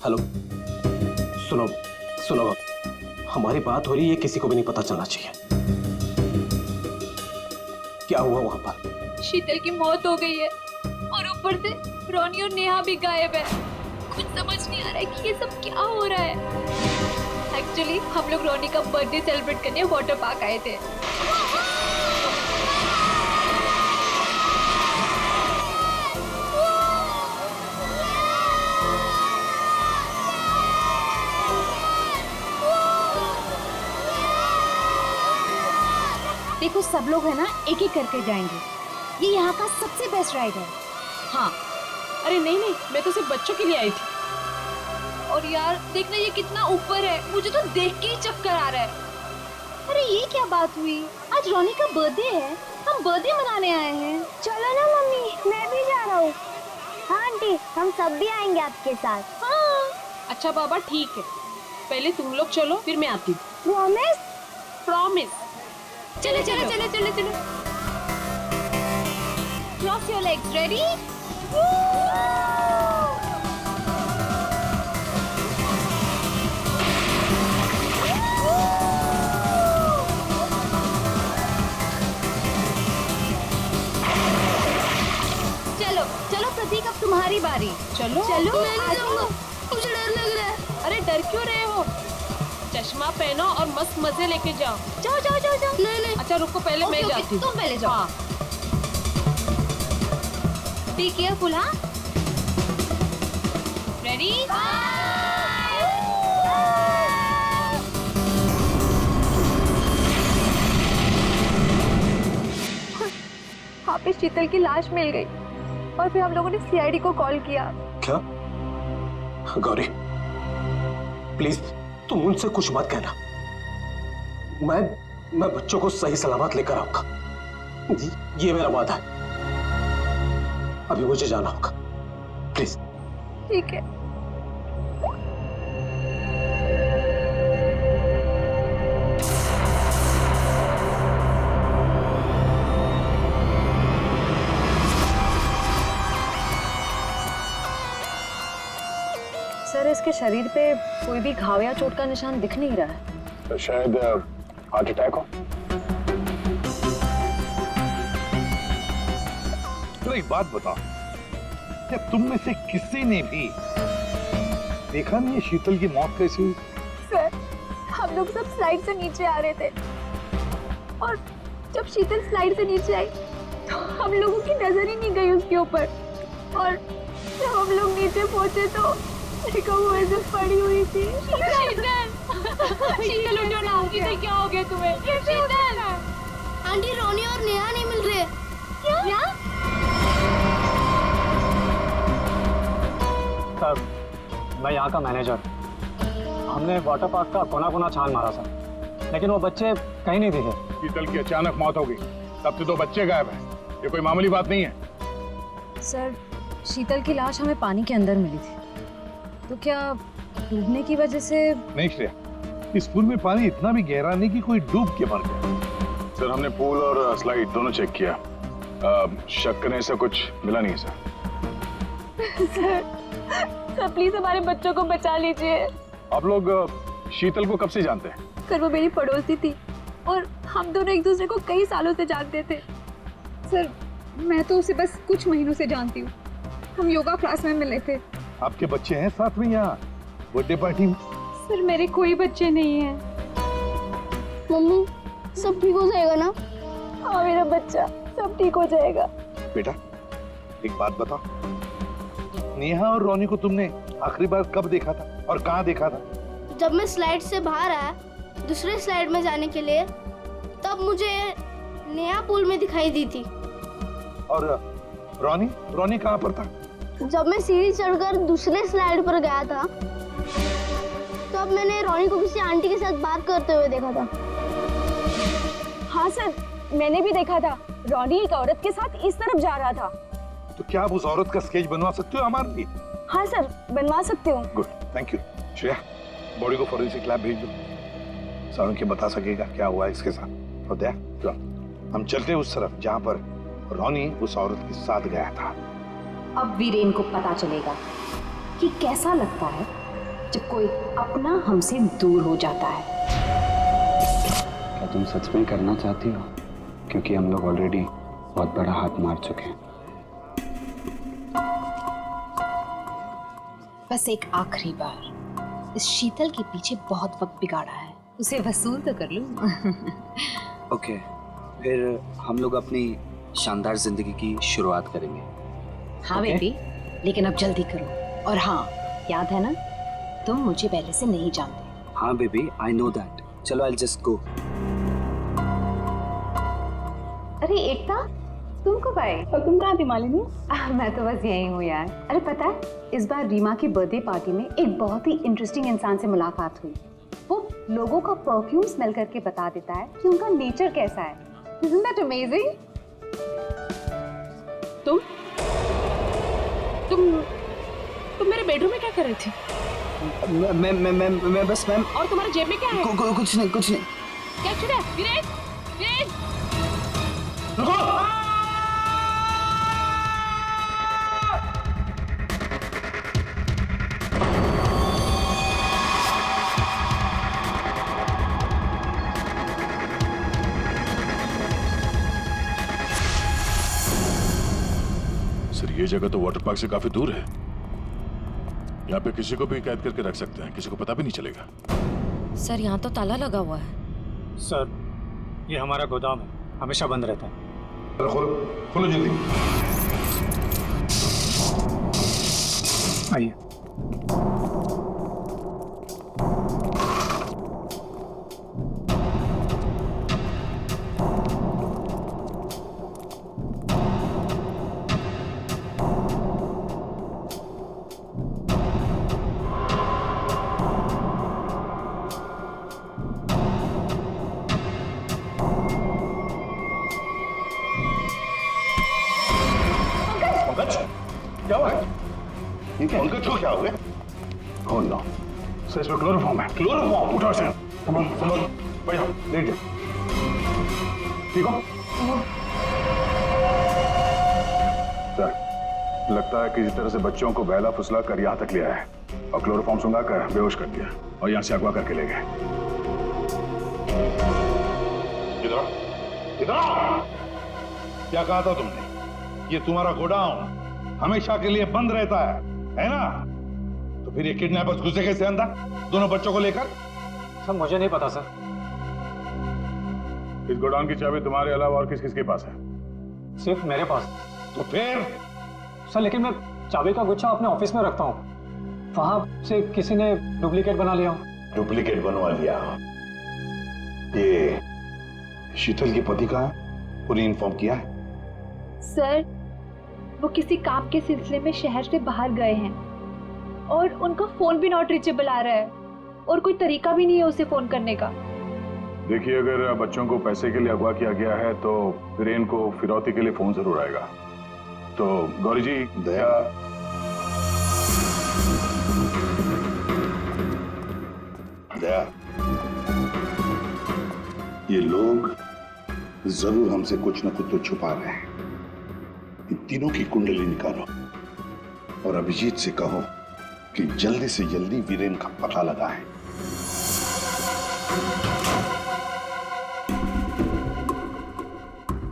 Hello, सुनो सुनो, हमारी बात हो रही है, किसी को भी नहीं पता चलना चाहिए। क्या हुआ वहां पर? शीतल की मौत हो गई है और ऊपर से रोनी और नेहा भी गायब है। कुछ समझ नहीं आ रहा है कि ये सब क्या हो रहा है। एक्चुअली हम लोग रोनी का बर्थडे सेलिब्रेट करने वाटर पार्क आए थे। देखो सब लोग है ना एक एक करके जाएंगे। ये यहाँ का सबसे बेस्ट राइड है। हाँ, अरे नहीं नहीं, मैं तो सिर्फ बच्चों के लिए आई थी। और यार देखना ये कितना ऊपर है, मुझे तो देख के ही चक्कर आ रहा है। अरे ये क्या बात हुई? आज रोनी का बर्थडे है, हम बर्थडे मनाने आए हैं। चलो ना मम्मी, मैं भी जा रहा हूँ। हाँ आंटी, हम सब भी आएंगे आपके साथ। हाँ। अच्छा बाबा ठीक है, पहले तुम लोग चलो फिर मैं आती हूँ। प्रॉमिस? प्रॉमिस। चलो चलो चलो चलो चलो। Cross your legs, ready? चलो चलो प्रतीक, अब तुम्हारी बारी। चलो चलो मैं नहीं जाऊंगा, मुझे डर लग रहा है। अरे डर क्यों रहे हो? चश्मा पहनो और मस्त मजे लेके जाओ। जाओ जाओ जाओ जाओ। नहीं नहीं, अच्छा रुको, पहले मैं जाती हूँ। तुम पहले जाओ। हाँ। बी केयरफुल, हाँ? रेडी? वहाँ पे शीतल की लाश मिल गई और फिर हम लोगों ने सीआईडी को कॉल किया। क्या? गौरी, प्लीज तुम उनसे कुछ मत कहना। मैं बच्चों को सही सलामत लेकर आऊंगा, ये मेरा वादा है। अभी मुझे जाना होगा, प्लीज। ठीक है। सर इसके शरीर पे कोई भी घाव या चोट का निशान दिख नहीं रहा है। तो शायद हार्ट अटैक हो। तो एक बात बताओ, क्या तुम में से किसी ने भी देखा नहीं है शीतल की मौत कैसी हुई? सर हम लोग सब स्लाइड से नीचे आ रहे थे और जब शीतल स्लाइड से नीचे आई तो हम लोगों की नजर ही नहीं गई उसके ऊपर। और जब हम लोग नीचे पहुंचे तो देखो वो ऐसे पड़ी हुई थी। शीतल उठो ना, शीतल क्या हो गया तुम्हें? शीतल आंटी, रोनी और नेहा नहीं मिल रहे। क्या? सर मैं यहाँ का मैनेजर। हमने वाटर पार्क का कोना कोना छान मारा सर, लेकिन वो बच्चे कहीं नहीं दिखे। शीतल की अचानक मौत हो गई, तब से 2 बच्चे गायब हैं। ये कोई मामूली बात नहीं है। सर शीतल की लाश हमें पानी के अंदर मिली थी, तो क्या डूबने की वजह से? नहीं श्रेया, इस पूल में पानी इतना भी गहरा नहीं कि कोई डूब के मर गया। सर हमने पूल और स्लाइड दोनों चेक किया, शक करने से कुछ मिला नहीं सर। सर प्लीज हमारे बच्चों को बचा लीजिए। आप लोग शीतल को कब से जानते हैं? सर वो मेरी पड़ोसी थी और हम दोनों एक दूसरे को कई सालों से जानते थे। सर मैं तो उसे बस कुछ महीनों से जानती हूँ, हम योगा क्लास में मिले थे। आपके बच्चे हैं साथ में यहाँ बर्थडे पार्टी में? सर मेरे कोई बच्चे नहीं हैं। मम्मी सब ठीक हो जाएगा ना? हाँ मेरा बच्चा, सब ठीक हो जाएगा। बेटा एक बात बताओ, नेहा और रोनी को तुमने आखिरी बार कब देखा था और कहाँ देखा था? जब मैं स्लाइड से बाहर आया दूसरे स्लाइड में जाने के लिए, तब मुझे नेहा पूल में दिखाई दी थी। और रोनी कहाँ पर था? जब मैं सीढ़ी चढ़कर दूसरे स्लाइड पर गया था, तब मैंने रोनी को किसी आंटी के साथ बात करते हुए देखा था। हाँ सर, मैंने भी देखा था, रोनी एक औरत के साथ इस तरफ जा रहा था। तो क्या आप उस औरत का स्केच बनवा सकते हो हमारे लिए? हाँ सर, बनवा सकते हो। Good, thank you. Shreya body को फॉरेंसिक लैब भेज दो, सारुण के बता सकेगा क्या हुआ इसके साथ। और दया चलो हम चलते हैं उस तरफ जहाँ पर रोनी उस औरत के साथ गया था। अब वीरेन को पता चलेगा कि कैसा लगता है जब कोई अपना हमसे दूर हो जाता है। क्या तुम सच में करना चाहती हो? क्योंकि हम लोग ऑलरेडी बहुत बड़ा हाथ मार चुके हैं। बस एक आखिरी बार, इस शीतल के पीछे बहुत वक्त बिगाड़ा है, उसे वसूल तो कर लूं। ओके, फिर हम लोग अपनी शानदार जिंदगी की शुरुआत करेंगे। हाँ बेबी, लेकिन अब जल्दी करो। और हाँ, याद है ना, तुम मुझे पहले से नहीं जानते। हाँ बेबी, आई नो दैट। चलो आई जस्ट गो। अरे एकता, तुम कब आए? और तुम कहाँ थी मालिनी? मैं तो बस यही हूँ यार। अरे पता है, इस बार रीमा की बर्थडे पार्टी में एक बहुत ही इंटरेस्टिंग इंसान से मुलाकात हुई। वो लोगों का परफ्यूम स्मेल करके बता देता है कि उनका नेचर कैसा है। Isn't that amazing? तुम मेरे बेडरूम में क्या कर रही थी? मैं बस मैम। और तुम्हारे जेब में क्या है? कुछ नहीं, कुछ नहीं। क्या छुड़ा? वीरेन, वीरेन! सर ये जगह तो वाटर पार्क से काफी दूर है। यहाँ पे किसी को भी कैद करके रख सकते हैं, किसी को पता भी नहीं चलेगा। सर यहाँ तो ताला लगा हुआ है। सर ये हमारा गोदाम है, हमेशा बंद रहता है। खोलो जल्दी। आइए। क्या हुआ? पंकज को क्या हो गया? कौन लो? सर इसमें क्लोरोफॉर्म है। क्लोरोफॉर्म? उठो इसे। बैठ जाओ, लेट जाओ। ठीक हो? सर लगता है किसी तरह से बच्चों को बहला फुसला कर यहाँ तक ले आया है और क्लोरोफॉर्म सुंघा कर बेहोश कर दिया और यहाँ से अगवा करके ले गए। इधर आओ। क्या कहा था तुमने? ये तुम्हारा गोडाउन हमेशा के लिए बंद रहता है ना? तो फिर ये किडनैपर्स घुसे कैसे अंदर दोनों बच्चों को लेकर? सर मुझे नहीं पता सर। इस गोडाउन की चाबी तुम्हारे अलावा और किस किस के पास है? सिर्फ मेरे पास। तो फिर? सर लेकिन मैं चाबी का गुच्छा अपने ऑफिस में रखता हूँ, वहां से किसी ने डुप्लीकेट बना लिया। डुप्लीकेट बनवा लिया? ये शीतल के पति का पूरी इन्फॉर्म किया है? सर वो किसी काम के सिलसिले में शहर से बाहर गए हैं और उनका फोन भी नॉट रीचेबल आ रहा है और कोई तरीका भी नहीं है उसे फोन करने का। देखिए अगर बच्चों को पैसे के लिए अगवा किया गया है तो वीरेन को फिरौती के लिए फोन जरूर आएगा। तो गौरी जी दया, दया, ये लोग जरूर हमसे कुछ न कुछ तो छुपा रहे हैं। इन तीनों की कुंडली निकालो और अभिजीत से कहो कि जल्दी से जल्दी वीरेन का पता लगाएं।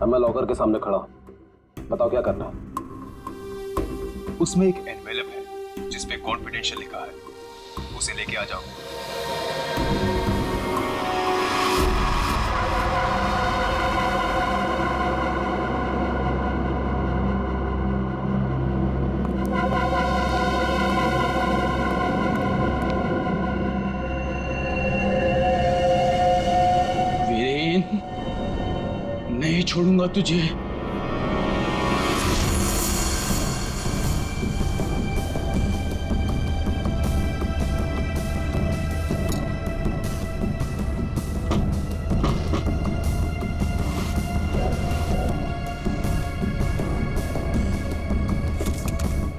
अब मैं लॉकर के सामने खड़ा हूं, बताओ क्या करना है? उसमें एक एनवेलप है जिसपे कॉन्फिडेंशियल लिखा है, उसे लेके आ जाओ। वीरेन, नहीं छोड़ूंगा तुझे।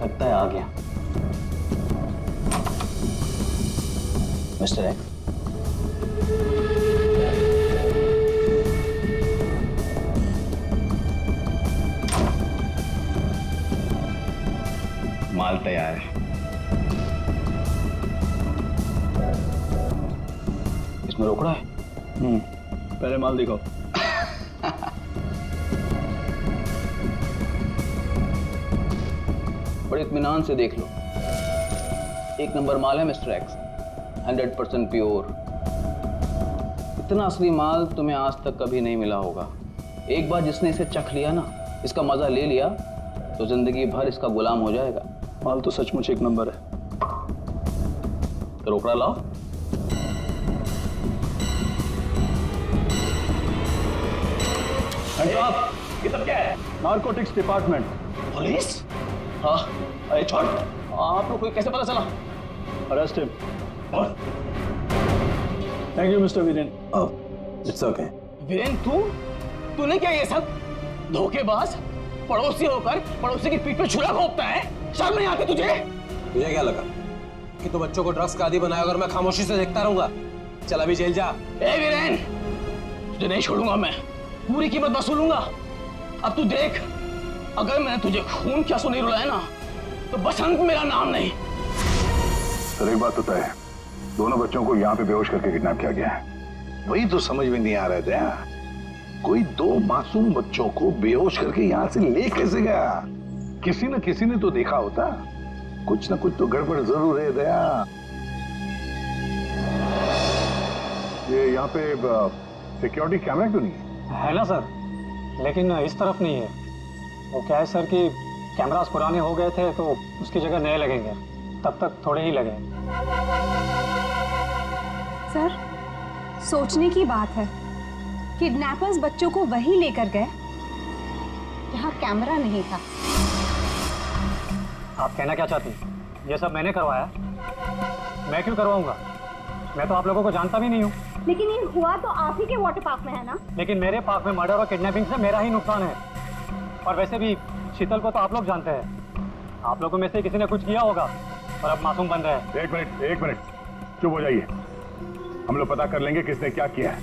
लगता है आ गया मिस्टर एक्स। माल तैयार है। इसमें रोकड़ा है? पहले माल दिखाओ। बड़े इत्मीनान से देख लो, 1 नंबर माल है मिस्टर एक्स, 100% प्योर। इतना असली माल तुम्हें आज तक कभी नहीं मिला होगा। एक बार जिसने इसे चख लिया ना, इसका मजा ले लिया, तो जिंदगी भर इसका गुलाम हो जाएगा। माल तो सचमुच 1 नंबर है। तो रोकड़ा लाओ। ये सब क्या है? Narcotics department. पुलिस? हाँ, अरे छोड़, आप लोग को कैसे पता चला? Arrest him. Thank you mister Viren. It's okay. Viren, तूने क्या ये सब? धोखेबाज, पड़ोसी होकर पड़ोसी की पीठ पे छुरा घोंपता है। शर्म नहीं आती तुझे? तुझे क्या लगा कि तू बच्चों को ड्रग्स का आदी बनाया और मैं खामोशी से देखता रहूंगा? चल अभी जेल जा। ए वीरेन, तुझे नहीं छोड़ूंगा मैं, पूरी कीमत वसूलूंगा। अब तू देख, अगर मैंने तुझे खून क्या नहीं रुलाया ना, तो बसंत मेरा नाम नहीं। सर एक बात तो तय है, दोनों बच्चों को यहाँ पे बेहोश करके किडनैप किया गया है। वही तो समझ में नहीं आ रहा था, कोई 2 मासूम बच्चों को बेहोश करके यहाँ से ले कैसे गया? किसी न किसी ने तो देखा होता, कुछ न कुछ तो गड़बड़ जरूर है दया। ये यहाँ पे सिक्योरिटी कैमरा क्यों नहीं है ना सर, लेकिन इस तरफ नहीं है। वो क्या है सर कि कैमरास पुराने हो गए थे तो उसकी जगह नए लगेंगे, तब तक थोड़े ही लगे। सर, सोचने की बात है, किडनैपर्स बच्चों को वहीं लेकर गए जहाँ कैमरा नहीं था। आप कहना क्या चाहती? ये सब मैंने करवाया? मैं क्यों करवाऊंगा? मैं तो आप लोगों को जानता भी नहीं हूँ। लेकिन ये हुआ तो आप ही के वाटर पार्क में है ना? लेकिन मेरे पार्क में मर्डर और किडनैपिंग से मेरा ही नुकसान है। और वैसे भी शीतल को तो आप लोग जानते हैं। आप लोगों में से किसी ने कुछ किया होगा और अब मासूम बन रहे हैं। एक मिनट चुप हो जाइए, हम लोग पता कर लेंगे किसने क्या किया है।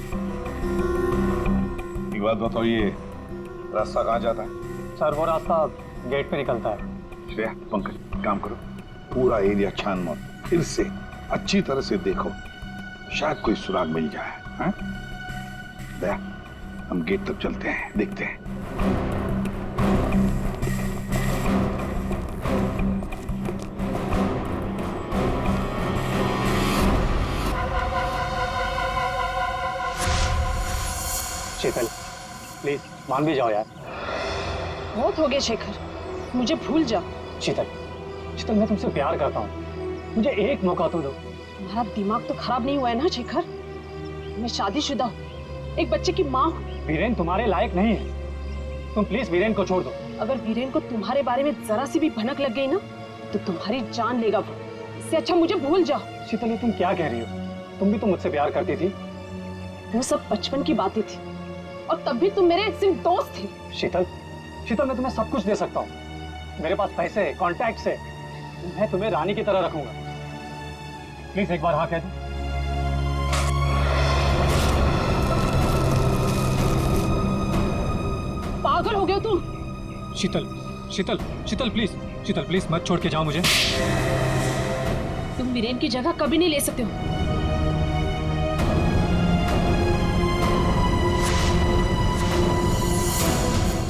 एक बात बताओ, ये रास्ता कहाँ जाता है? सर वो रास्ता गेट पे निकलता है। श्रेया, पंकज, काम करो, पूरा एरिया छान मारो, फिर से अच्छी तरह से देखो, शायद कोई सुराग मिल जाए। हाँ? दया, हम गेट तक चलते हैं, देखते हैं। शीतल, प्लीज मान भी जाओ यार। बहुत हो गया शेखर, मुझे भूल जा। शीतल, मैं तुमसे प्यार करता हूँ, मुझे एक मौका तो दो। तुम्हारा दिमाग तो खराब नहीं हुआ है ना शेखर? मैं शादीशुदा हूँ, एक बच्चे की माँ हूँ। वीरेन तुम्हारे लायक नहीं है, तुम प्लीज वीरेन को छोड़ दो। अगर वीरेन को तुम्हारे बारे में जरा सी भी भनक लग गई ना, तो तुम्हारी जान लेगा वो। इससे अच्छा मुझे भूल जाओ। शीतल, ये तुम क्या कह रही हो? तुम भी तो मुझसे प्यार करती थी। वो सब बचपन की बातें थी, और तब भी तुम मेरे सिर्फ दोस्त थे। शीतल, मैं तुम्हें सब कुछ दे सकता हूँ, मेरे पास पैसे, कॉन्टैक्ट है, मैं तुम्हें रानी की तरह रखूंगा। प्लीज एक बार हाँ कह दो। पागल हो गए तुम? शीतल प्लीज मत छोड़ के जाओ मुझे। तुम वीरेन की जगह कभी नहीं ले सकते हो।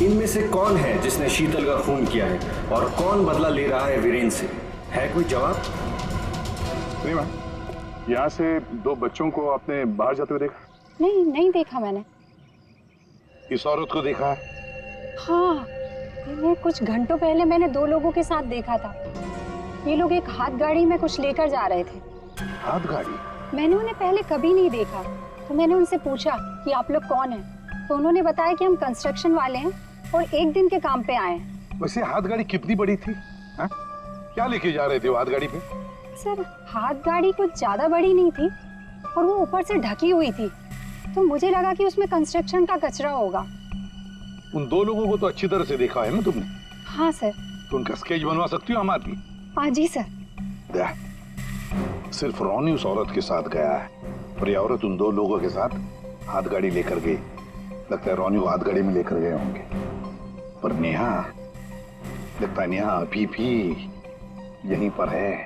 इनमें से कौन है जिसने शीतल का खून किया है और कौन बदला ले रहा है वीरेन से? है कोई जवाब? यहाँ से 2 बच्चों को आपने बाहर जाते हुए देखा? नहीं देखा मैंने। इस औरत को देखा है? हाँ, इन्हें कुछ घंटों पहले मैंने 2 लोगों के साथ देखा था। ये लोग एक हाथ गाड़ी में कुछ लेकर जा रहे थे। हाथ गाड़ी? मैंने उन्हें पहले कभी नहीं देखा, तो मैंने उनसे पूछा कि आप लोग कौन हैं, तो उन्होंने बताया कि हम कंस्ट्रक्शन वाले हैं और 1 दिन के काम पे आए हैं। वैसे हाथ गाड़ी कितनी बड़ी थी? हा? क्या लेके जा रहे थे वो हाथ गाड़ी पे? सर, हाथ गाड़ी कुछ ज्यादा बड़ी नहीं थी और वो ऊपर से ढकी हुई थी, तो मुझे लगा कि उसमें कंस्ट्रक्शन का कचरा होगा। उन 2 लोगों को तो अच्छी तरह से देखा है ना तुमने? हाँ सर। तो उनका स्केच बनवा सकती हो हमारे लिए? हाँ जी सर। दया, सिर्फ रोनी उस औरत के साथ गया है और ये औरत उन 2 लोगों के साथ हाथ गाड़ी लेकर गई। लगता है रोनी को हाथ गाड़ी में लेकर गए होंगे, पर नेहा, लगता है नेहा अभी भी यहीं पर है।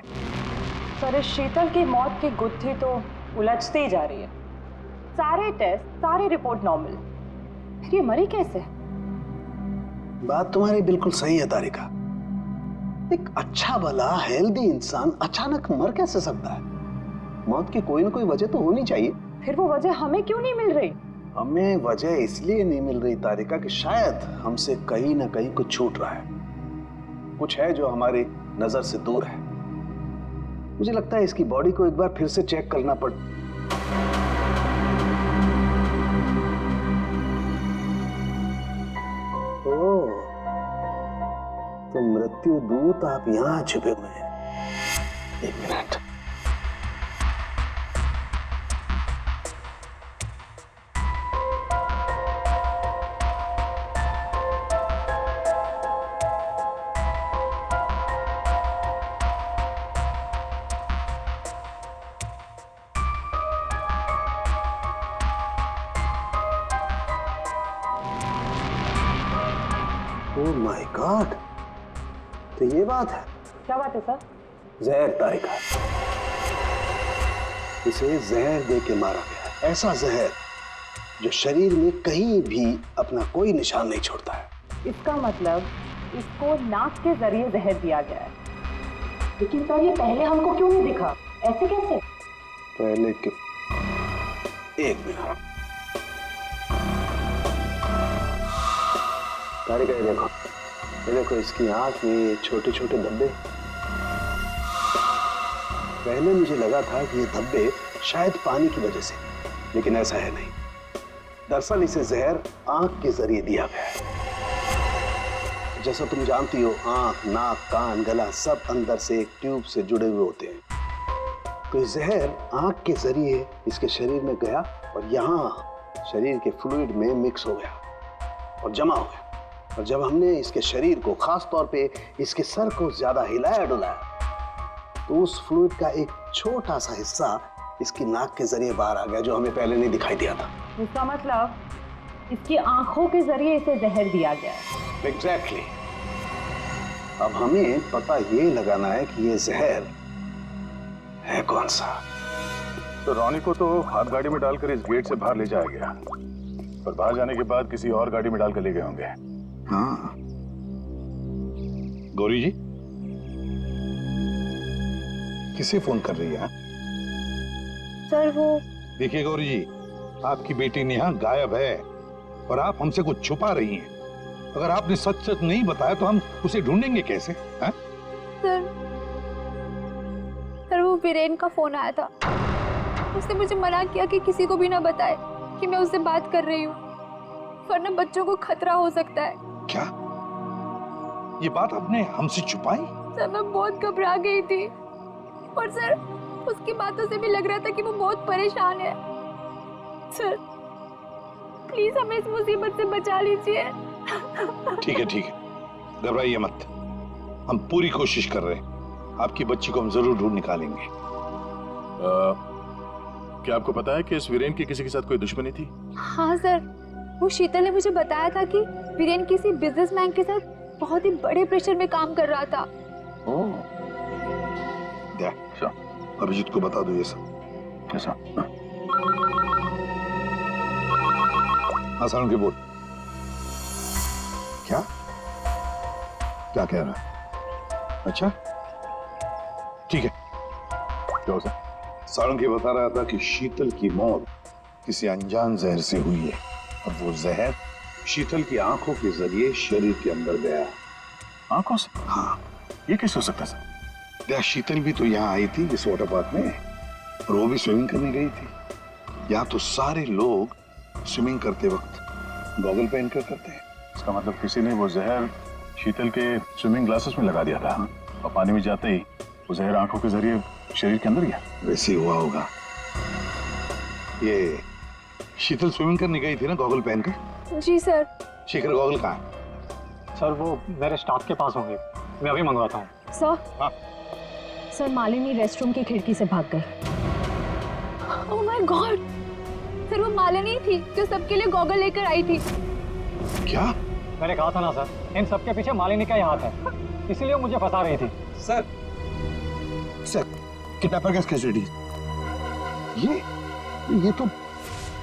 सर, शीतल की मौत की गुत्थी तो उलझती ही जा रही है। सारे टेस्ट, सारे रिपोर्ट नॉर्मल, फिर ये मरे कैसे? बात तुम्हारी बिल्कुल सही है तारिका। एक अच्छा भला हेल्दी इंसान अचानक मर कैसे सकता है? मौत की कोई ना कोई वजह तो होनी चाहिए। फिर वो वजह हमें क्यों नहीं मिल रही? हमें वजह इसलिए नहीं मिल रही तारिका कि शायद हमसे कहीं ना कहीं कुछ छूट रहा है, कुछ है जो हमारी नजर से दूर है। मुझे लगता है इसकी बॉडी को एक बार फिर से चेक करना पड़। ओह, तो मृत्यु दूत आप यहां छुपे हुए हैं। एक मिनट। ओह माय गॉड, तो ये बात है। क्या बात है सर? जहर तारिका, इसे जहर दे के मारा गया। ऐसा जहर जो शरीर में कहीं भी अपना कोई निशान नहीं छोड़ता है। इसका मतलब इसको नाक के जरिए जहर दिया गया है। लेकिन सर ये पहले हमको क्यों नहीं दिखा? ऐसे कैसे? पहले क्यों? एक मिनट तारिका, ये देखो इसकी आंख में ये छोटे छोटे धब्बे। पहले मुझे लगा था कि ये धब्बे शायद पानी की वजह से, लेकिन ऐसा है नहीं। दरअसल इसे जहर आंख के जरिए दिया गया है। जैसा तुम जानती हो, आंख, नाक, कान, गला सब अंदर से एक ट्यूब से जुड़े हुए होते हैं। तो ये जहर आंख के जरिए इसके शरीर में गया और यहाँ शरीर के फ्लूइड में मिक्स हो गया और जमा हो गया। और जब हमने इसके शरीर को, खास तौर पे इसके सर को ज्यादा हिलाया डुलाया, तो उस फ्लूइड का एक छोटा सा हिस्सा इसकी नाक के जरिए बाहर आ गया, जो हमें पहले नहीं दिखाई दिया था। इसका मतलब इसकी आंखों के जरिए इसे जहर दिया गया है। एग्जैक्टली। अब हमें पता ये लगाना है कि ये जहर है कौन सा। तो रॉनी को तो हाथ गाड़ी में डालकर इस गेट से बाहर ले जाया गया, पर बाहर जाने के बाद किसी और गाड़ी में डालकर ले गए होंगे। हाँ। गौरी जी, किसे फोन कर रही है? सर वो देखिए गौरी जी, आपकी बेटी नेहा गायब है और आप हमसे कुछ छुपा रही हैं। अगर आपने सच सच नहीं बताया तो हम उसे ढूंढेंगे कैसे? हैं? सर वो वीरेन का फोन आया था। उसने मुझे मना किया कि किसी को भी ना बताए कि मैं उससे बात कर रही हूँ, वरना बच्चों को खतरा हो सकता है। क्या ये बात आपने हमसे छुपाई? सर मैं बहुत घबरा गई थी और सर उसकी बातों से भी लग रहा था कि वो बहुत परेशान है। सर प्लीज हमें इस मुसीबत से बचा लीजिए। ठीक है, घबराइए मत, हम पूरी कोशिश कर रहे हैं। आपकी बच्ची को हम जरूर ढूंढ निकालेंगे। क्या आपको पता है कि इस वीरेन की किसी के साथ कोई दुश्मनी थी? हाँ सर, वो शीतल ने मुझे बताया था कि वीरेन किसी बिजनेसमैन के साथ बहुत ही बड़े प्रेशर में काम कर रहा था। अभिजीत को बता दो ये सब। कैसा? हाँ सारण के बोल। क्या क्या कह रहा है? अच्छा ठीक है। क्या होता? सारंगी बता रहा था कि शीतल की मौत किसी अनजान जहर से हुई है और वो जहर शीतल की आंखों के जरिए शरीर के अंदर गया। आंखों से? हाँ। ये कैसे हो सकता है? शीतल भी तो यहाँ आई थी इस वाटर पार्क में, और वो भी स्विमिंग करने गई थी। यहाँ तो सारे लोग स्विमिंग करते वक्त गॉगल पहन कर करते हैं। इसका मतलब किसी ने वो जहर शीतल के स्विमिंग ग्लासेस में लगा दिया था और पानी में जाते ही वो जहर आंखों के जरिए शरीर के अंदर गया। वैसे ही हुआ होगा। ये शीतल स्विमिंग करने गई थी ना गॉगल पहनकर? जी सर। शेखर गॉगल कहाँ है? सर वो मेरे स्टाफ के पास होंगे, मैं अभी मंगवाता हूँ। सर हाँ? सर मालिनी रेस्टरूम की खिड़की से भाग गई। ओह माय गॉड, सर वो मालिनी थी जो सबके लिए गॉगल लेकर आई थी। क्या? मैंने कहा था ना सर, इन सबके पीछे मालिनी का ही हाथ है, इसीलिए मुझे फंसा रही थी। सर किडनैपर का स्केच रेडी। ये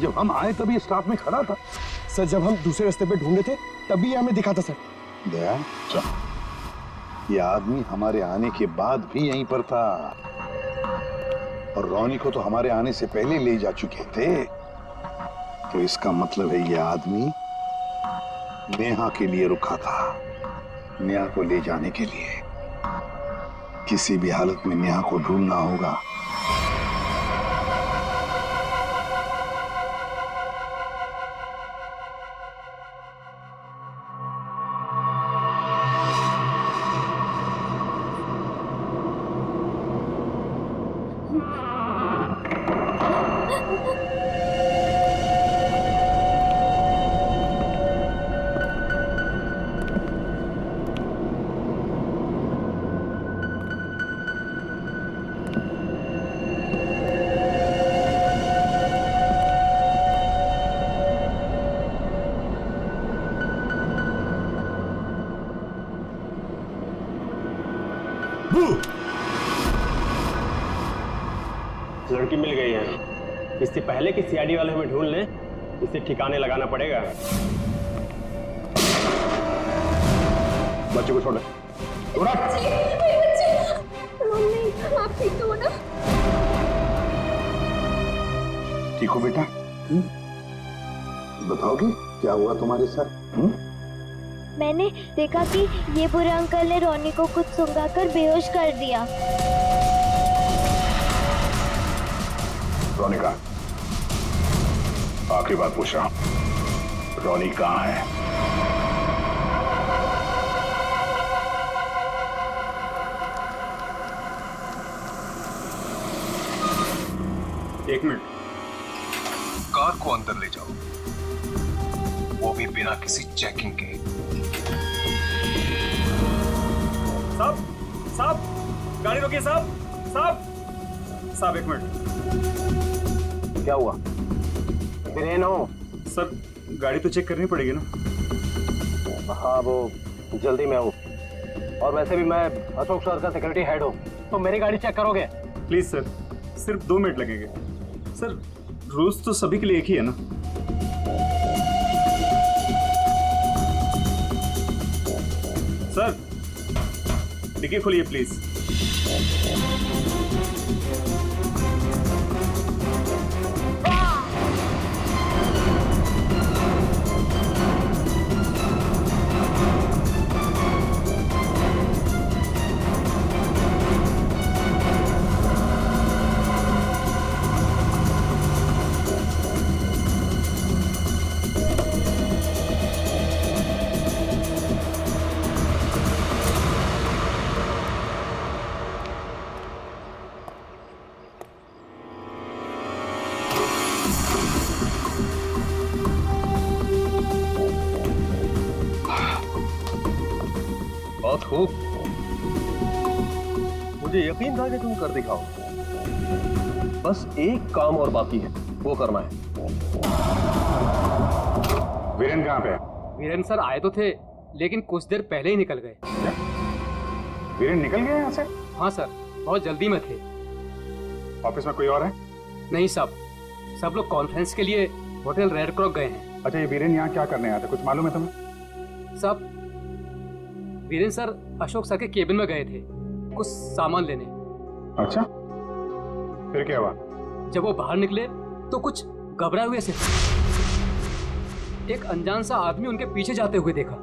जब हम आए तभी स्टाफ में खड़ा था। सर जब हम दूसरे रास्ते पे ढूंढे थे तभी हमें दिखा था सर। दया, ये आदमी हमारे आने के बाद भी यहीं पर था और रोनी को तो हमारे आने से पहले ले जा चुके थे। तो इसका मतलब है ये आदमी नेहा के लिए रुका था, नेहा को ले जाने के लिए। किसी भी हालत में नेहा को ढूंढना होगा। लड़की मिल गई है। इससे पहले कि सीआईडी वाले हमें ढूंढ लें, इसे ठिकाने लगाना पड़ेगा। बच्चे को छोड़ दे। मम्मी आप ठीक तो हो ना? ठीक हो बेटा? बताओगी क्या हुआ तुम्हारे साथ? मैंने देखा कि ये बुरे अंकल ने रोनी को कुछ सुंघाकर बेहोश कर दिया। रोनी कहाँ? आखिरी बात पूछ रहा हूं, रोनी कहाँ है? एक मिनट, कार को अंदर ले जाओ, वो भी बिना किसी चेकिंग के। साहब, साहब, गाड़ी रोकिए साहब, साहब, साहब एक मिनट। क्या हुआ? वीरेन हो? सर गाड़ी तो चेक करनी पड़ेगी ना। हाँ वो जल्दी में हूँ, और वैसे भी मैं अशोक सर का सिक्योरिटी हेड हूँ, तो मेरी गाड़ी चेक करोगे? प्लीज सर, सिर्फ 2 मिनट लगेंगे। सर रूल्स तो सभी के लिए एक ही है ना। सर डिक्की खोलिए प्लीज। बहुत खूब, मुझे यकीन था कि तुम कर दिखाओ। बस एक काम और बाकी है, वो करना है। वीरेन कहाँ पे है? वीरेन सर आए तो थे, लेकिन कुछ देर पहले ही निकल गए। वीरेन निकल गए यहाँ से? हाँ सर, बहुत जल्दी में थे। ऑफिस में कोई और है? नहीं साहब, सब लोग कॉन्फ्रेंस के लिए होटल रेड क्रॉक गए हैं। अच्छा, ये वीरेन यहाँ क्या करने आया था, कुछ मालूम है तुम्हें? साहब वीरेन सर अशोक सर के केबिन में गए थे कुछ सामान लेने। अच्छा, फिर क्या हुआ? जब वो बाहर निकले तो कुछ घबराए हुए से एक अनजान सा आदमी उनके पीछे जाते हुए देखा।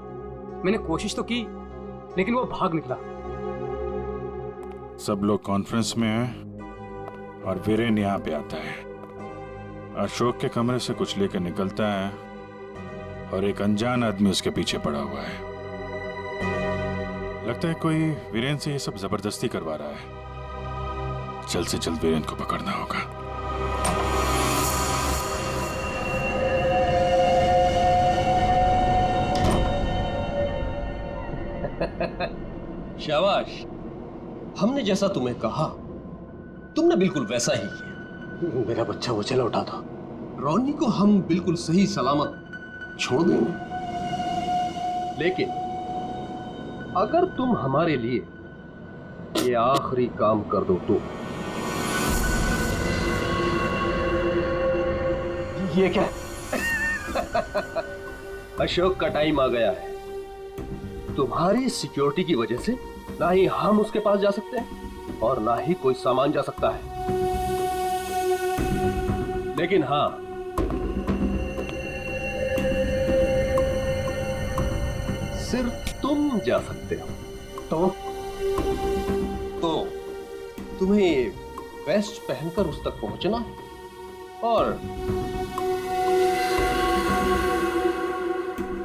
मैंने कोशिश तो की, लेकिन वो भाग निकला। सब लोग कॉन्फ्रेंस में हैं और वीरेन यहाँ पे आता है। अशोक के कमरे से कुछ लेकर निकलता है और एक अनजान आदमी उसके पीछे पड़ा हुआ है। लगता है कोई वीरेन से ये सब जबरदस्ती करवा रहा है। जल्द से जल्द वीरेन को पकड़ना होगा। शाबाश, हमने जैसा तुम्हें कहा तुमने बिल्कुल वैसा ही किया। मेरा बच्चा मुझे लौटा दो। रोनी को हम बिल्कुल सही सलामत छोड़ देंगे, लेकिन अगर तुम हमारे लिए ये आखिरी काम कर दो तो ये क्या? अशोक का टाइम आ गया है। तुम्हारी सिक्योरिटी की वजह से ना ही हम उसके पास जा सकते हैं और ना ही कोई सामान जा सकता है। लेकिन हाँ, सिर्फ तुम जा सकते हो। तो तुम्हें वेस्ट पहनकर उस तक पहुंचना है और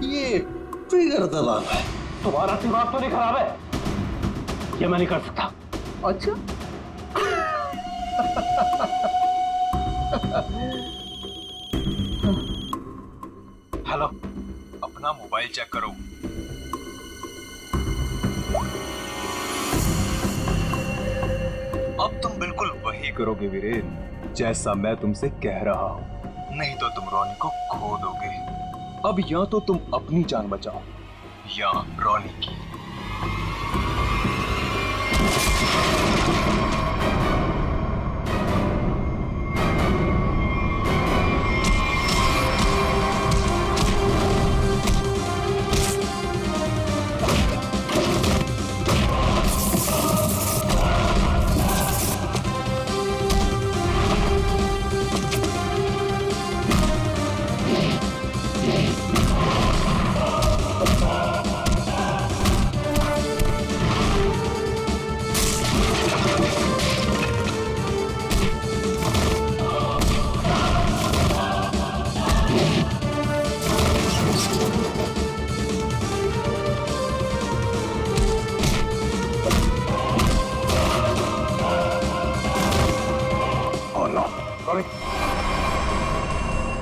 ये ट्रिगर दबाना है। तुम्हारा दिमाग तो नहीं खराब है? ये मैं नहीं कर सकता। अच्छा हेलो, अपना मोबाइल चेक करो। अब तुम बिल्कुल वही करोगे वीरेन, जैसा मैं तुमसे कह रहा हूं। नहीं तो तुम रोनी को खो दोगे। अब या तो तुम अपनी जान बचाओ या रोनी की।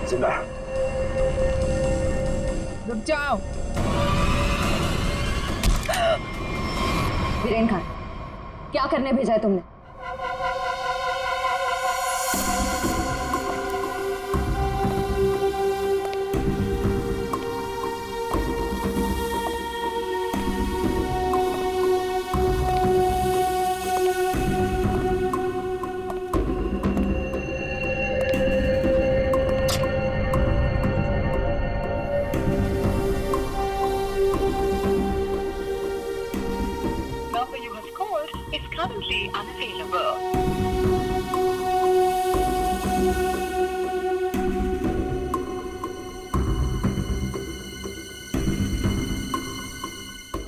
जिंदा है। रुक जाओ। वीरेन खान, क्या करने भेजा है तुमने?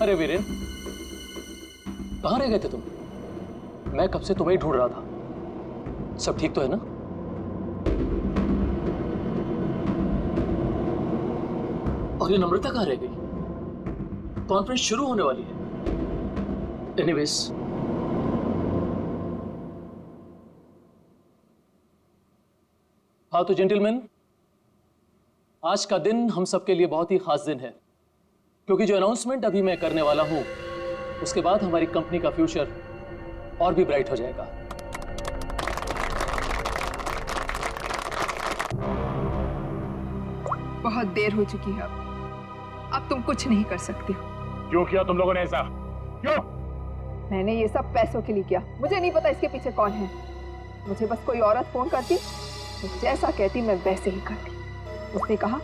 अरे वीरेन, कहाँ रह गए थे तुम? मैं कब से तुम्हें ही ढूंढ रहा था। सब ठीक तो है ना? और ये नम्रता कहाँ रह गई? कॉन्फ्रेंस शुरू होने वाली है। एनीवेज, हाँ तो जेंटलमैन, आज का दिन हम सबके लिए बहुत ही खास दिन है, क्योंकि जो अनाउंसमेंट अभी मैं करने वाला हूं उसके बाद हमारी कंपनी का फ्यूचर और भी ब्राइट हो जाएगा। बहुत देर हो चुकी है। अब तुम कुछ नहीं कर सकती हो। क्यों किया तुम लोगों ने ऐसा? क्यों? मैंने ये सब पैसों के लिए किया। मुझे नहीं पता इसके पीछे कौन है। मुझे बस कोई औरत फोन करती, तो जैसा कहती मैं वैसे ही करती। उसने कहा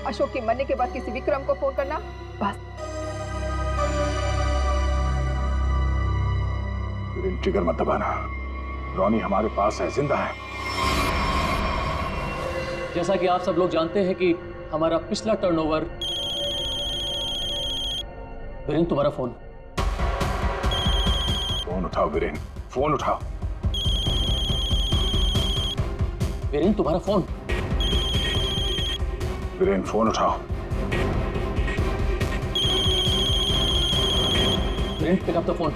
अशोक के मरने के बाद किसी विक्रम को फोन करना, बस। ट्रिगर मत दबाना। रोनी हमारे पास है, जिंदा है। जैसा कि आप सब लोग जानते हैं कि हमारा पिछला टर्नओवर। वीरेन, तुम्हारा फोन। फोन उठाओ वीरेन, फोन उठाओ। वीरेन, तुम्हारा फोन। वीरेन, फोन उठाओ। Viren, pick up the phone.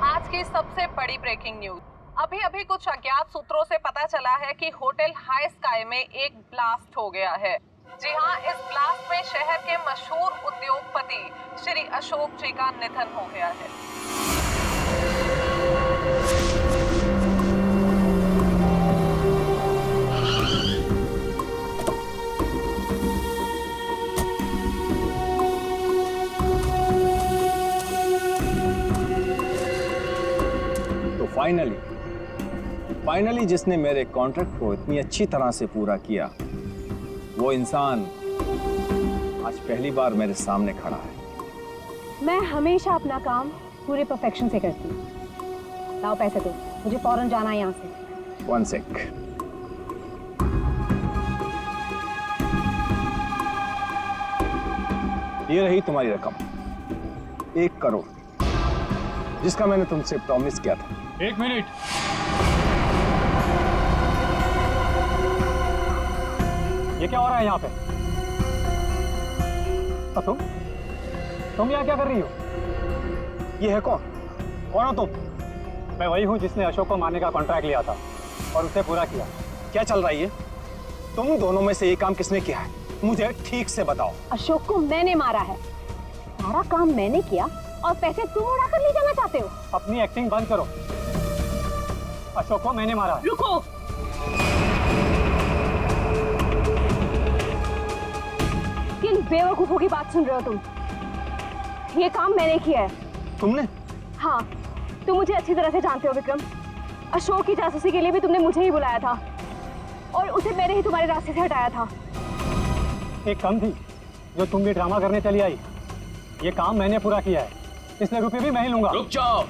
आज की सबसे बड़ी ब्रेकिंग न्यूज। अभी अभी कुछ अज्ञात सूत्रों से पता चला है कि होटल हाई स्काई में एक ब्लास्ट हो गया है। जी हां, इस ब्लास्ट में शहर के मशहूर उद्योगपति श्री अशोक जी का निधन हो गया है। फाइनली जिसने मेरे कॉन्ट्रैक्ट को इतनी अच्छी तरह से पूरा किया, वो इंसान आज पहली बार मेरे सामने खड़ा है। मैं हमेशा अपना काम पूरे परफेक्शन से करती हूँ। लाओ पैसे दो, मुझे फौरन जाना है यहाँ से। 1 सेक। ये रही तुम्हारी रकम, 1 करोड़, जिसका मैंने तुमसे प्रॉमिस किया था। 1 मिनट। ये क्या हो रहा है यहाँ पे? और तुम यहाँ क्या कर रही हो? ये है कौन? कौन हो तुम? मैं वही हूँ जिसने अशोक को मारने का कॉन्ट्रैक्ट लिया था और उसे पूरा किया। क्या चल रहा है ये? तुम दोनों में से ये काम किसने किया है? मुझे ठीक से बताओ। अशोक को मैंने मारा है, सारा काम मैंने किया और पैसे तुम उड़ाकर ले जाना चाहते हो? अपनी एक्टिंग बंद करो। अशोक को मैंने मारा है। रुको, किन बेवकूफों की बात सुन रहे हो तुम? ये काम मैंने किया है। तुमने? हाँ, तुम मुझे अच्छी तरह से जानते हो विक्रम। अशोक की जासूसी के लिए भी तुमने मुझे ही बुलाया था और उसे मैंने ही तुम्हारे रास्ते से हटाया था। एक कम थी जो तुम भी ड्रामा करने चली आई। ये काम मैंने पूरा किया है, इसलिए रुपए भी मैं ही लूंगा। रुक जाओ।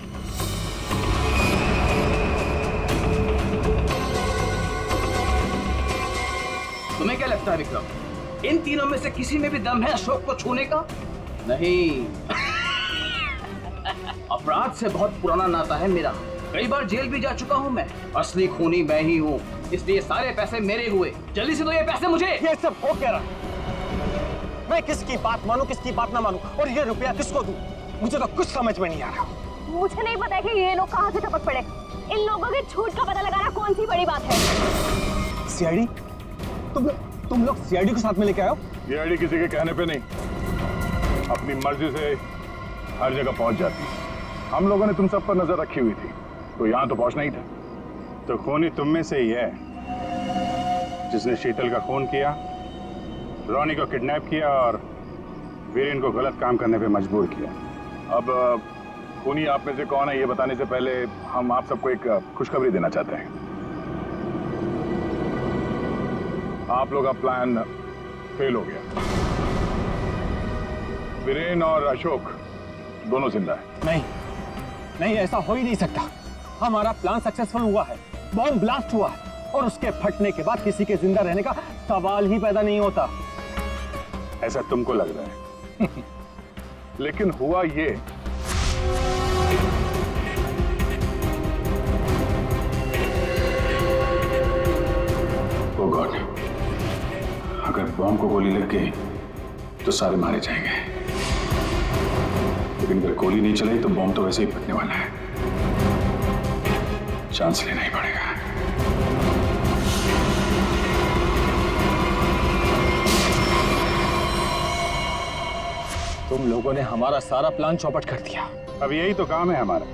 तुम्हें क्या लगता है विक्रम, इन तीनों में से किसी में भी दम है अशोक को छूने का? नहीं। अपराध से बहुत पुराना नाता है मेरा, कई बार जेल भी जा चुका हूँ मैं। असली खूनी मैं ही हूँ, इसलिए सारे पैसे मेरे हुए। जल्दी से दो ये पैसे मुझे। ये सब हो क्या रहा? मैं किसकी बात मानूं, किसकी बात ना मानूं, और ये रुपया किसको दूं? मुझे तो कुछ समझ में नहीं आ रहा। मुझे नहीं पता कि ये लोग कहाँ से टपक पड़े। इन लोगों के झूठ का पता लगाना कौन सी बड़ी बात है? सीआईडी? तुम लोग सीआईडी को साथ में लेके आए हो? सीआईडी किसी के कहने पे नहीं, अपनी मर्जी से हर जगह पहुंच जाती है। हम लोगों ने तुम सब पर नजर रखी हुई थी, तो यहाँ तो पहुंचना ही था। तो खूनी तुम में से ही है जिसने शीतल का खून किया, रोनी को किडनैप किया और वीरेन को गलत काम करने पे मजबूर किया। अब खूनी आप में से कौन है ये बताने से पहले हम आप सबको एक खुशखबरी देना चाहते हैं। आप लोग का प्लान फेल हो गया। वीरेन और अशोक दोनों जिंदा है। नहीं, ऐसा हो ही नहीं सकता। हमारा प्लान सक्सेसफुल हुआ है, बॉम्ब ब्लास्ट हुआ है और उसके फटने के बाद किसी के जिंदा रहने का सवाल ही पैदा नहीं होता। ऐसा तुमको लग रहा है लेकिन हुआ ये, ओ गॉड, अगर बॉम्ब को गोली लग गई तो सारे मारे जाएंगे, लेकिन अगर गोली नहीं चलाई तो बॉम्ब तो वैसे ही फटने वाला है। चांस लेना ही पड़ेगा। तुम लोगों ने हमारा सारा प्लान चौपट कर दिया। अब यही तो काम है हमारा।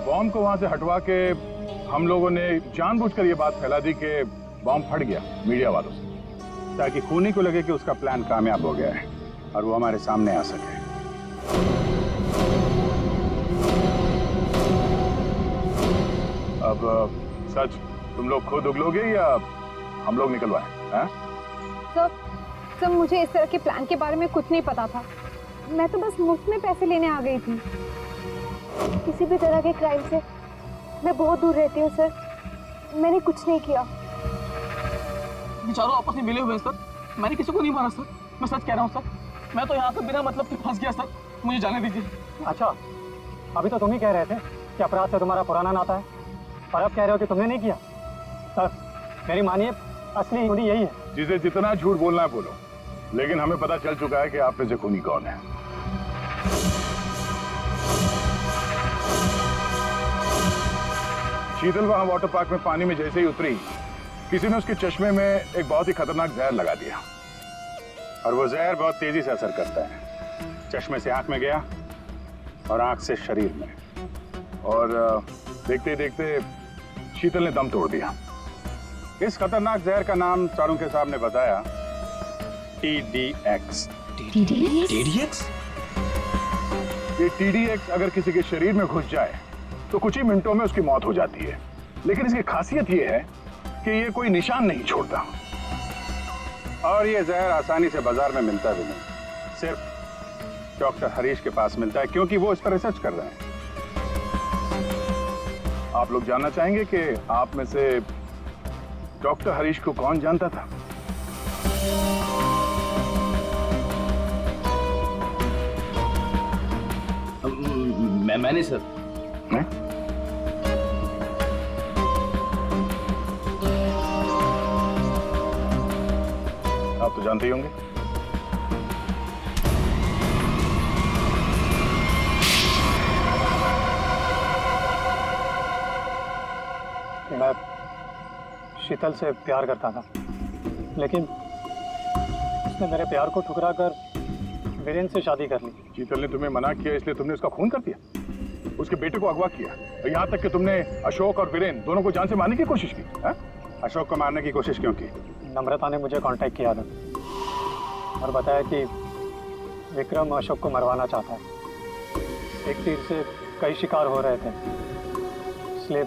बॉम्ब को वहां से हटवा के हम लोगों ने जानबूझकर ये बात फैला दी कि बॉम्ब फट गया मीडिया वालों से, ताकि खूनी को लगे कि उसका प्लान कामयाब हो गया है और वो हमारे सामने आ सके। अब सच तुम लोग खुद उगलोगे या हम लोग निकलवाएं? सर, मुझे इस तरह के प्लान के बारे में कुछ नहीं पता था। मैं तो बस मुफ्त में पैसे लेने आ गई थी। किसी भी तरह के क्राइम से मैं बहुत दूर रहती हूँ सर। मैंने कुछ नहीं किया। बेचारों आपस में मिले हुए हैं सर। मैंने किसी को नहीं मारा सर, मैं सच कह रहा हूँ सर। मैं तो यहाँ पे बिना मतलब के फंस गया सर, मुझे जाने दीजिए। अच्छा, अभी तो तुम ही कह रहे थे कि अपराध से तुम्हारा पुराना नाता है और अब कह रहे हो कि तुमने नहीं किया। सर मेरी मानिए, असली खूनी यही है। जिसे जितना झूठ बोलना है बोलो, लेकिन हमें पता चल चुका है कि आप में से खूनी कौन है। शीतल वहां वाटर पार्क में पानी में जैसे ही उतरी, किसी ने उसके चश्मे में एक बहुत ही खतरनाक जहर लगा दिया और वो जहर बहुत तेजी से असर करता है। चश्मे से आंख में गया और आंख से शरीर में, और देखते देखते शीतल ने दम तोड़ दिया। इस खतरनाक जहर का नाम चारों के सामने बताया TDX। TDX? ये TDX अगर किसी के शरीर में घुस जाए तो कुछ ही मिनटों में उसकी मौत हो जाती है। लेकिन इसकी खासियत यह है कि ये कोई निशान नहीं छोड़ता और ये जहर आसानी से बाजार में मिलता भी नहीं, सिर्फ डॉक्टर हरीश के पास मिलता है क्योंकि वो इस पर रिसर्च कर रहे हैं। आप लोग जानना चाहेंगे कि आप में से डॉक्टर हरीश को कौन जानता था? मैंने सर। आप तो जानते ही होंगे। मैं शीतल से प्यार करता था, लेकिन उसने मेरे प्यार को ठुकरा कर वीरेन से शादी कर ली। शीतल ने तुम्हें मना किया इसलिए तुमने उसका खून कर दिया, उसके बेटे को अगवा किया, और यहाँ तक कि तुमने अशोक और वीरेन दोनों को जान से मारने की कोशिश की। अशोक को मारने की कोशिश क्यों की? नम्रता ने मुझे कांटेक्ट किया था और बताया कि विक्रम अशोक को मरवाना चाहता है। एक तीर से कई शिकार हो रहे थे, इसलिए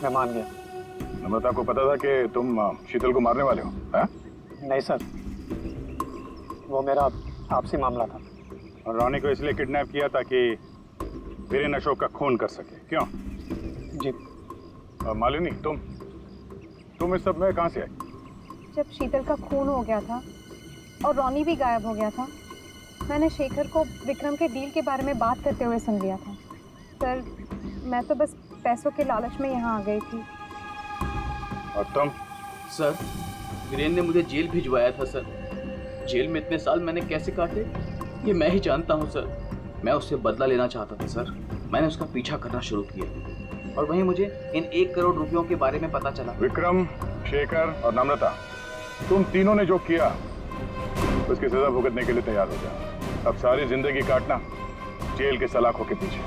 मैं मान गया। नम्रता को पता था कि तुम शीतल को मारने वाले हो? नहीं सर, वो मेरा आपसी मामला था। और रानी को इसलिए किडनैप किया ताकि वीरेन अशोक का खून कर सके, क्यों? जी। और मालिनी, तुम इस सब में कहाँ से आई? जब शीतल का खून हो गया था और रॉनी भी गायब हो गया था, मैंने शेखर को विक्रम के डील के बारे में बात करते हुए सुन लिया था। सर, मैं तो बस पैसों के लालच में यहाँ आ गई थी। और तुम? सर, वीरेन ने मुझे जेल भिजवाया था सर। जेल में इतने साल मैंने कैसे काटे ये मैं ही जानता हूँ सर। मैं उससे बदला लेना चाहता था सर। मैंने उसका पीछा करना शुरू किया और वहीं मुझे इन 1 करोड़ रुपयों के बारे में पता चला। विक्रम, शेखर और नम्रता, तुम तीनों ने जो किया उसकी सजा भुगतने के लिए तैयार हो जाओ। अब सारी जिंदगी काटना जेल के सलाखों के पीछे।